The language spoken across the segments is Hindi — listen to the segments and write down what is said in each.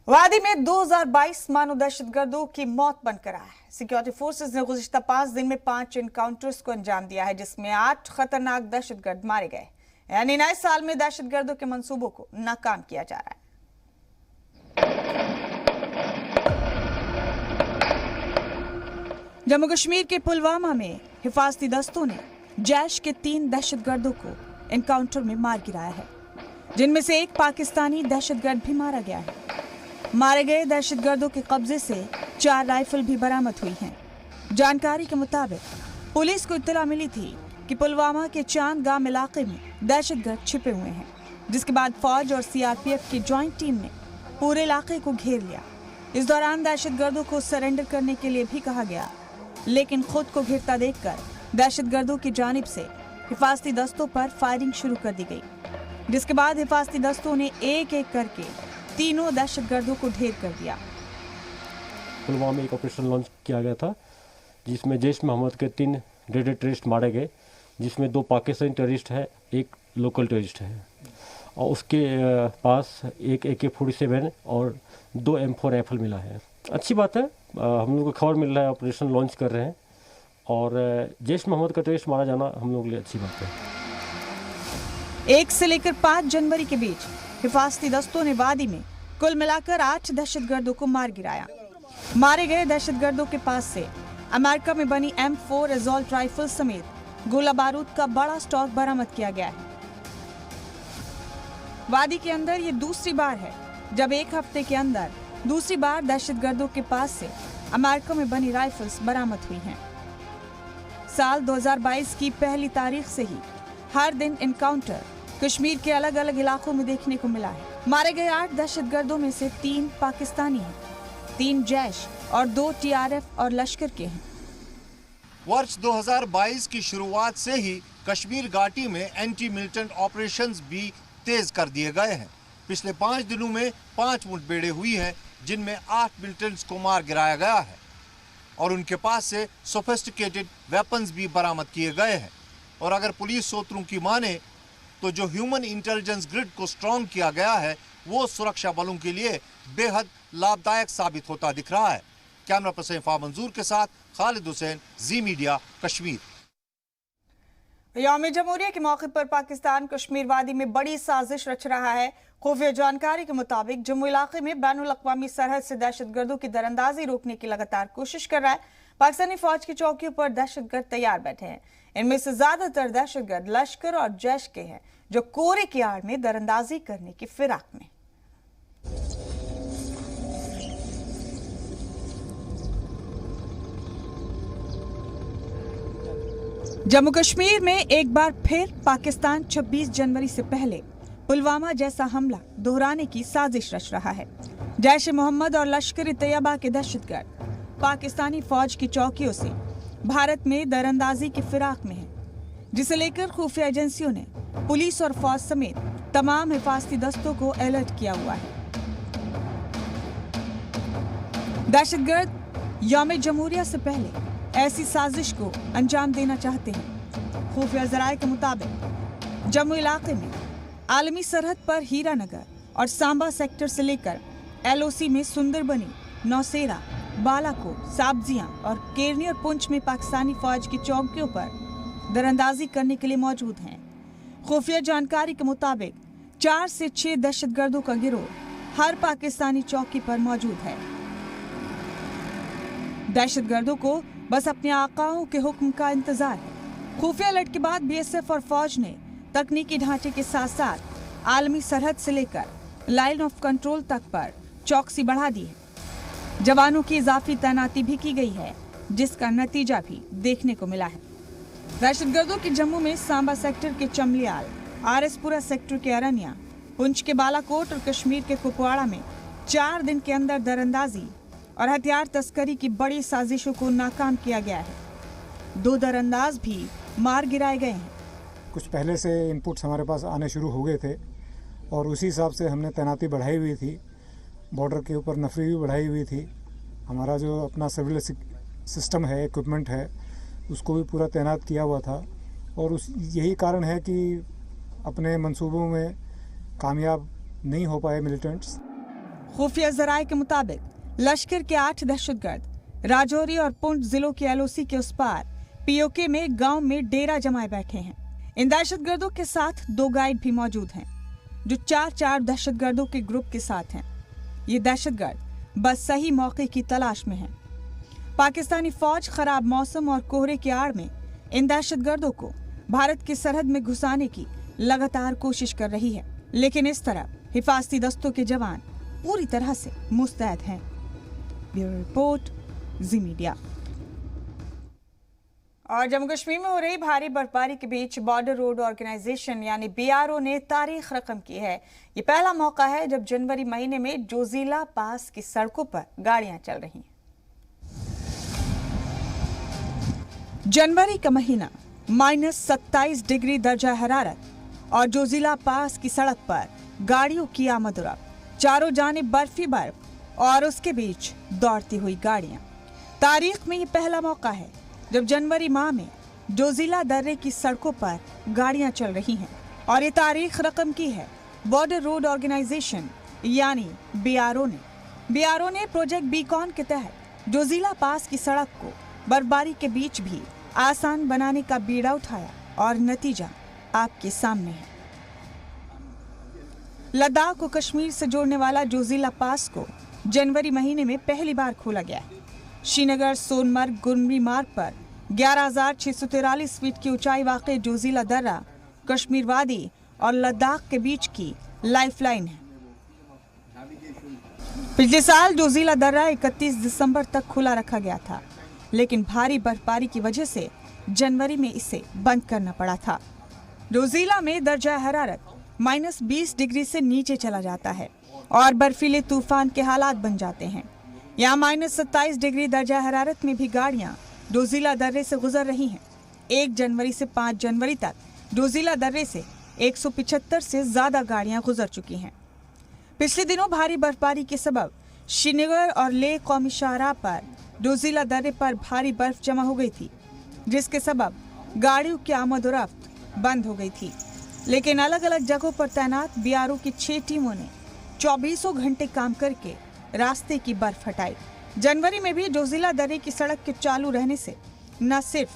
वादी में 2022 मानो दहशतगर्दों की मौत बनकर आया है। सिक्योरिटी फोर्सेस ने गुज़िश्ता 5 दिन में 5 एनकाउंटर्स को अंजाम दिया है, जिसमें 8 खतरनाक दहशतगर्द मारे गए। यानी नए साल में दहशतगर्दों के मंसूबों को नाकाम किया जा रहा है। जम्मू कश्मीर के पुलवामा में हिफाजती दस्तों ने जैश के 3 दहशतगर्दों को एनकाउंटर में मार गिराया है, जिनमें से एक पाकिस्तानी दहशतगर्द भी मारा गया है। मारे गए दहशतगर्दों के कब्जे से 4 राइफल भी बरामद हुई हैं। जानकारी के मुताबिक पुलिस को इत्तला मिली थी कि पुलवामा के चांद गांव इलाके में दहशतगर्द छिपे हुए हैं, जिसके बाद फौज और सीआरपीएफ की ज्वाइंट टीम ने पूरे इलाके को घेर लिया। इस दौरान दहशतगर्दों को सरेंडर करने के लिए भी कहा गया, लेकिन खुद को घिरता देखकर दहशतगर्दों की जानिब से हिफाजती दस्तों पर फायरिंग शुरू कर दी गई, जिसके बाद हिफाजती दस्तों ने एक एक करके तीनों दहशतगर्दों को ढेर कर दिया। पुलवामा में एक ऑपरेशन लॉन्च किया गया था, जिसमें जैश मोहम्मद के 3 डेडेड टेररिस्ट मारे गए, जिसमें 2 पाकिस्तानी टेररिस्ट है, एक लोकल टेररिस्ट है, और उसके पास एक AK-47 और 2 M4 राइफल मिला है। अच्छी बात है, हम लोग को खबर मिल रहा है, ऑपरेशन लॉन्च कर रहे हैं, और जैश मोहम्मद का टेररिस्ट मारा जाना हम लोग के लिए अच्छी बात है। 1 से लेकर 5 जनवरी के बीच हिफाजती दस्तों ने वादी में कुल मिलाकर 8 दहशतगर्दों को मार गिराया। मारे गए दहशतगर्दों के पास से अमेरिका में बनी M4 असॉल्ट राइफल समेत गोला बारूद का बड़ा स्टॉक बरामद किया गया है। वादी के अंदर ये दूसरी बार है जब एक हफ्ते के अंदर दूसरी बार दहशतगर्दों के पास से अमेरिका में बनी राइफल्स बरामद हुई हैं। साल 2022 की पहली तारीख से ही हर दिन एनकाउंटर कश्मीर के अलग अलग इलाकों में देखने को मिला है। मारे गए 8 दहशतगर्दों में से 3 पाकिस्तानी हैं, 3 जैश और 2 TRF और लश्कर के हैं। वर्ष 2022 की शुरुआत से ही कश्मीर घाटी में एंटी मिलिटेंट ऑपरेशंस भी तेज कर दिए गए हैं। पिछले 5 दिनों में 5 मुठभेड़ें हुई हैं, जिनमें 8 मिलिटेंट्स को मार गिराया गया है और उनके पास से सोफिस्टिकेटेड वेपन्स भी बरामद किए गए हैं। और अगर पुलिस सूत्रों की माने तो जो ह्यूमन इंटेलिजेंस ग्रिड को स्ट्रॉन्ग किया गया है, वो सुरक्षा बलों के लिए बेहद लाभदायक साबित होता दिख रहा है। कैमरा पर्सन फा मंजूर के साथ खालिद हुसैन, जी मीडिया, कश्मीर। यौम जमहूरिया के मौके पर पाकिस्तान कश्मीर वादी में बड़ी साजिश रच रहा है। खुफिया जानकारी के मुताबिक जम्मू इलाके में बैनुल अक़वामी सरहद से दहशतगर्दों की दरअंदाजी रोकने की लगातार कोशिश कर रहा है। पाकिस्तानी फौज की चौकियों पर दहशतगर्द तैयार बैठे हैं। इनमें से ज्यादातर दहशतगर्द लश्कर और जैश के हैं, जो कोरे की आड़ में दरअंदाजी करने की फिराक में। जम्मू कश्मीर में एक बार फिर पाकिस्तान 26 जनवरी से पहले पुलवामा जैसा हमला दोहराने की साजिश रच रहा है। जैश मोहम्मद और लश्कर-ए-तैयबा के दहशतगर्द पाकिस्तानी फौज की चौकियों से भारत में दरअंदाजी की फिराक में है, जिसे लेकर खुफिया एजेंसियों ने पुलिस और फौज समेत तमाम हिफाजती दस्तों को अलर्ट किया हुआ है। दहशतगर्द यौम जमहूरिया से पहले ऐसी साजिश को अंजाम देना चाहते हैं। खुफिया ज़राए के मुताबिक जम्मू इलाके में आलमी सरहद पर हीरानगर और सांबा सेक्टर से लेकर LOC में सुंदरबनी, नौशेरा, बालाकोट, साब्जियां और केरनी और पुंछ में पाकिस्तानी फौज की चौकियों पर दरअंदाजी करने के लिए मौजूद हैं। खुफिया जानकारी के मुताबिक 4 से 6 दहशतगर्दों का गिरोह हर पाकिस्तानी चौकी पर मौजूद है। दहशतगर्दों को बस अपने आकाओं के हुक्म का इंतजार है। खुफिया अलर्ट के बाद BSF और फौज ने तकनीकी ढांचे के साथ साथ आलमी सरहद से लेकर लाइन ऑफ कंट्रोल तक पर चौकसी बढ़ा दी है। जवानों की इजाफी तैनाती भी की गई है, जिसका नतीजा भी देखने को मिला है। दहशतगर्दों के जम्मू में सांबा सेक्टर के चमलियाल, RS-पुरा सेक्टर के अरनिया, पुंछ के बालाकोट और कश्मीर के कुपवाड़ा में 4 दिन के अंदर दरअंदाजी और हथियार तस्करी की बड़ी साजिशों को नाकाम किया गया है। 2 दरअंदाज भी मार गिराए गए हैं। कुछ पहले से इनपुट्स हमारे पास आने शुरू हो गए थे और उसी हिसाब से हमने तैनाती बढ़ाई हुई थी। बॉर्डर के ऊपर नफरी भी बढ़ाई हुई थी। हमारा जो अपना सिविल सिस्टम है, इक्विपमेंट है, उसको भी पूरा तैनात किया हुआ था और यही कारण है कि अपने मंसूबों में कामयाब नहीं हो पाए मिलिटेंट्स। खुफिया जराये के मुताबिक लश्कर के 8 दहशतगर्द राजौरी और पुंछ जिलों के LOC के उस पार POK में गांव में डेरा जमाए बैठे हैं। इन दहशतगर्दों के साथ 2 गाइड भी मौजूद हैं, जो 4 दहशतगर्दों के ग्रुप के साथ हैं। ये दहशतगर्द बस सही मौके की तलाश में हैं। पाकिस्तानी फौज खराब मौसम और कोहरे की आड़ में इन दहशतगर्दों को भारत की सरहद में घुसाने की लगातार कोशिश कर रही है, लेकिन इस तरफ हिफाजती दस्तों के जवान पूरी तरह से मुस्तैद हैं। ब्यूरो रिपोर्ट, जी मीडिया। और जम्मू कश्मीर में हो रही भारी बर्फबारी के बीच बॉर्डर रोड ऑर्गेनाइजेशन यानी BRO ने तारीख रकम की है। ये पहला मौका है जब जनवरी महीने में जोजिला पास की सड़कों पर गाड़ियां चल रही हैं। जनवरी का महीना -27 डिग्री दर्जा हरारत और जोजिला पास की सड़क पर गाड़ियों की आमद-ओ-रफ्त, चारों जानिब बर्फी बर्फ और उसके बीच दौड़ती हुई गाड़ियां। तारीख में ये पहला मौका है जब जनवरी माह में जोजिला दर्रे की सड़कों पर गाड़ियां चल रही हैं और ये तारीख रकम की है बॉर्डर रोड ऑर्गेनाइजेशन यानी BRO ने प्रोजेक्ट बीकॉन के तहत जोजिला पास की सड़क को बर्फबारी के बीच भी आसान बनाने का बीड़ा उठाया और नतीजा आपके सामने है। लद्दाख को कश्मीर से जोड़ने वाला जोजिला पास को जनवरी महीने में पहली बार खोला गया है। श्रीनगर सोनमर्ग गुरमी मार्ग पर 11,643 फीट की ऊंचाई वाक़ई जोजिला दर्रा कश्मीर वादी और लद्दाख के बीच की लाइफलाइन है। पिछले साल जोजिला दर्रा 31 दिसंबर तक खुला रखा गया था, लेकिन भारी बर्फबारी की वजह से जनवरी में इसे बंद करना पड़ा था। जोजिला में दर्जा हरारत -20 डिग्री से नीचे चला जाता है और बर्फीले तूफान के हालात बन जाते हैं। यहाँ -27 डिग्री दर्जा हरारत में भी गाड़ियाँ जोजिला दर्रे से गुजर रही हैं। 1 जनवरी से 5 जनवरी तक जोजिला दर्रे से 175 से ज्यादा गाड़ियाँ गुजर चुकी हैं। पिछले दिनों भारी बर्फबारी के सबब श्रीनगर और लेह कौमी शाहराह पर जोजिला दर्रे पर भारी बर्फ जमा हो गई थी, जिसके सबब गाड़ियों की आमद-ओ-रफ्त बंद हो गई थी। लेकिन अलग अलग जगहों पर तैनात BRO की 6 टीमों ने 24 घंटे काम करके रास्ते की बर्फ हटाई। जनवरी में भी जोजिला दर्रे की सड़क के चालू रहने से न सिर्फ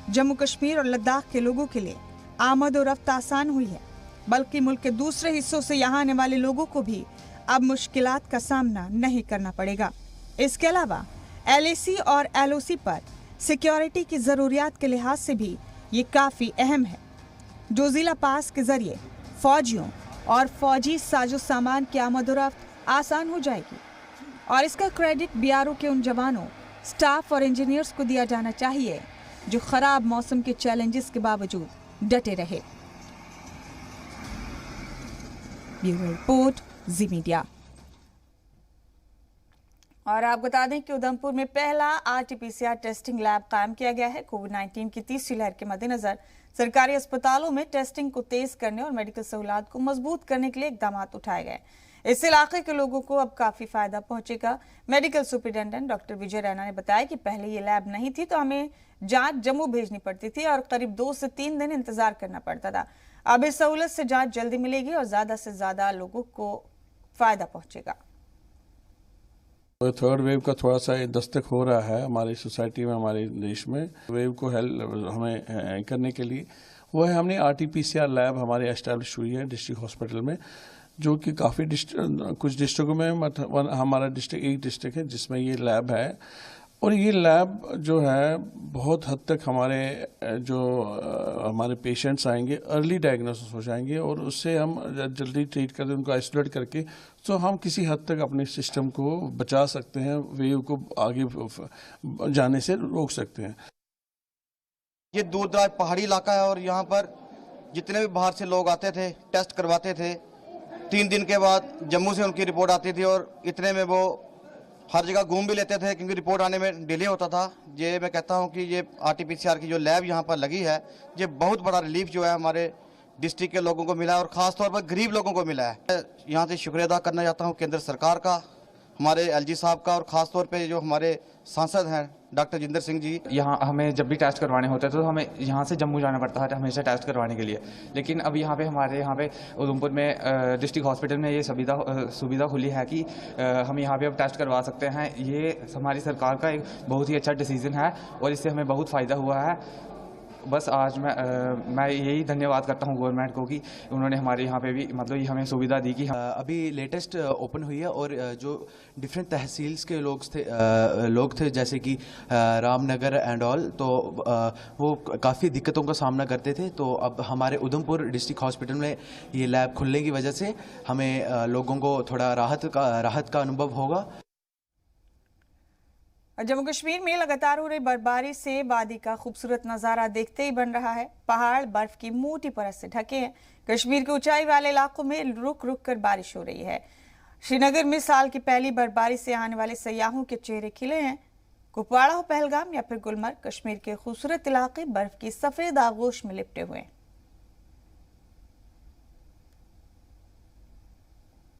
जम्मू कश्मीर और लद्दाख के लोगों के लिए आमद-ओ-रफ्त आसान हुई है, बल्कि मुल्क के दूसरे हिस्सों से यहाँ आने वाले लोगों को भी अब मुश्किलात का सामना नहीं करना पड़ेगा। इसके अलावा LAC और LOC पर सिक्योरिटी की जरूरियात के लिहाज से भी ये काफी अहम है। जोजिला पास के जरिए फौजियों और फौजी साजो सामान की आमद-ओ-रफ्त आसान हो जाएगी और इसका क्रेडिट BRO के उन जवानों, स्टाफ और इंजीनियर्स को दिया जाना चाहिए जो खराब मौसम के चैलेंजेस के बावजूद डटे रहे। ब्यूरो रिपोर्ट, जी मीडिया। और आप बता दें कि उधमपुर में पहला RT-PCR टेस्टिंग लैब कायम किया गया है। कोविड-19 की तीसरी लहर के मद्देनजर सरकारी अस्पतालों में टेस्टिंग को तेज करने और मेडिकल सहूलियात को मजबूत करने के लिए इकदाम उठाए गए। इस इलाके के लोगों को अब काफी फायदा पहुंचेगा। मेडिकल सुपरिटेंडेंट डॉक्टर विजय रैना ने बताया कि पहले ये लैब नहीं थी तो हमें जांच जम्मू भेजनी पड़ती थी और करीब 2 से 3 दिन इंतजार करना पड़ता था। अब इस सहूलत से जांच जल्दी मिलेगी और ज्यादा से ज्यादा लोगों को फायदा पहुंचेगा। थर्ड वेव का थोड़ा सा दस्तक हो रहा है हमारी सोसाइटी में, हमारे देश में। वेव को हेल्प हमें करने के लिए वो है हमने RT-PCR लैब हमारे एस्टैब्लिश हुई है डिस्ट्रिक्ट हॉस्पिटल में, जो कि काफ़ी कुछ डिस्ट्रिक्टों में हमारा डिस्ट्रिक्ट एक डिस्ट्रिक्ट है जिसमें ये लैब है। और ये लैब जो है बहुत हद तक हमारे पेशेंट्स आएंगे अर्ली डायग्नोसिस हो जाएंगे और उससे हम जल्दी ट्रीट करके उनको आइसोलेट करके तो हम किसी हद तक अपने सिस्टम को बचा सकते हैं, वेव को आगे जाने से रोक सकते हैं। ये दूर दराज पहाड़ी इलाका है और यहाँ पर जितने भी बाहर से लोग आते थे टेस्ट करवाते थे, 3 दिन के बाद जम्मू से उनकी रिपोर्ट आती थी और इतने में वो हर जगह घूम भी लेते थे क्योंकि रिपोर्ट आने में डिले होता था। ये मैं कहता हूँ कि ये RT-PCR की जो लैब यहाँ पर लगी है ये बहुत बड़ा रिलीफ जो है हमारे डिस्ट्रिक्ट के लोगों को मिला है और ख़ास तौर पर गरीब लोगों को मिला है। यहाँ से शुक्रिया अदा करना चाहता हूँ केंद्र सरकार का, हमारे एलजी साहब का और ख़ास तौर पे जो हमारे सांसद हैं डॉक्टर जिंदर सिंह जी। यहाँ हमें जब भी टेस्ट करवाने होते हैं तो हमें यहाँ से जम्मू जाना पड़ता है हमेशा टेस्ट करवाने के लिए, लेकिन अब यहाँ पे हमारे यहाँ पे उधमपुर में डिस्ट्रिक्ट हॉस्पिटल में ये सुविधा खुली है कि हम यहाँ पे अब टेस्ट करवा सकते हैं। ये हमारी सरकार का एक बहुत ही अच्छा डिसीजन है और इससे हमें बहुत फ़ायदा हुआ है। बस आज मैं यही धन्यवाद करता हूँ गवर्नमेंट को कि उन्होंने हमारे यहाँ पे भी मतलब ये हमें सुविधा दी कि अभी लेटेस्ट ओपन हुई है और जो डिफरेंट तहसील्स के लोग थे जैसे कि रामनगर एंड ऑल, तो वो काफ़ी दिक्कतों का सामना करते थे। तो अब हमारे उधमपुर डिस्ट्रिक्ट हॉस्पिटल में ये लैब खुलने की वजह से हमें लोगों को थोड़ा राहत का अनुभव होगा। जम्मू कश्मीर में लगातार हो रही बर्फबारी से वादी का खूबसूरत नज़ारा देखते ही बन रहा है। पहाड़ बर्फ की मोटी परत से ढके हैं। कश्मीर के ऊंचाई वाले इलाकों में रुक रुक कर बारिश हो रही है। श्रीनगर में साल की पहली बर्फबारी से आने वाले सयाहों के चेहरे खिले हैं। कुपवाड़ा हो, पहलगाम या फिर गुलमर्ग, कश्मीर के खूबसूरत इलाके बर्फ की सफेद आगोश में लिपटे हुए हैं।